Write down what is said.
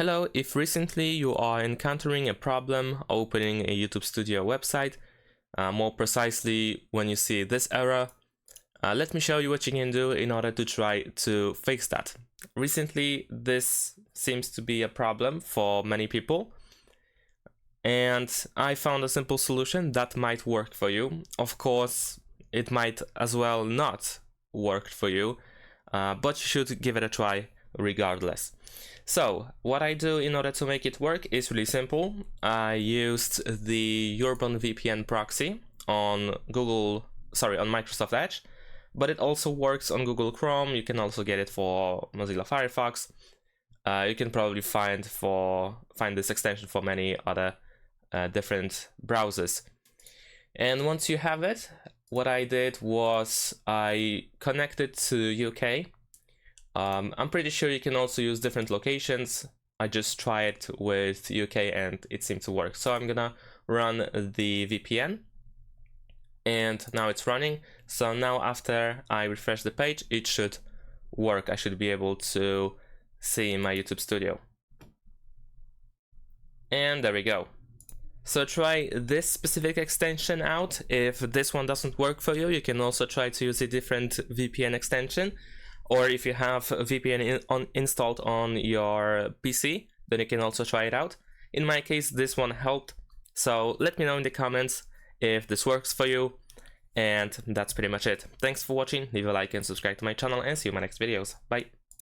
Hello, if recently you are encountering a problem opening a YouTube Studio website, more precisely when you see this error, let me show you what you can do in order to try to fix that. Recently, this seems to be a problem for many people, and I found a simple solution that might work for you. Of course, it might as well not work for you, but you should give it a try regardless. So what I do in order to make it work is really simple. I used the Urban VPN proxy on Microsoft Edge, but it also works on Google Chrome. You can also get it for Mozilla Firefox. You can probably find this extension for many other different browsers. And once you have it, what I did was I connected to UK. I'm pretty sure you can also use different locations. I just tried with UK and it seemed to work. So I'm gonna run the VPN and now it's running. So now after I refresh the page, it should work. I should be able to see my YouTube Studio. And there we go. So try this specific extension out. If this one doesn't work for you, you can also try to use a different VPN extension. Or if you have VPN installed on your PC, then you can also try it out. In my case, this one helped. So let me know in the comments if this works for you. And that's pretty much it. Thanks for watching. Leave a like and subscribe to my channel and see you in my next videos. Bye.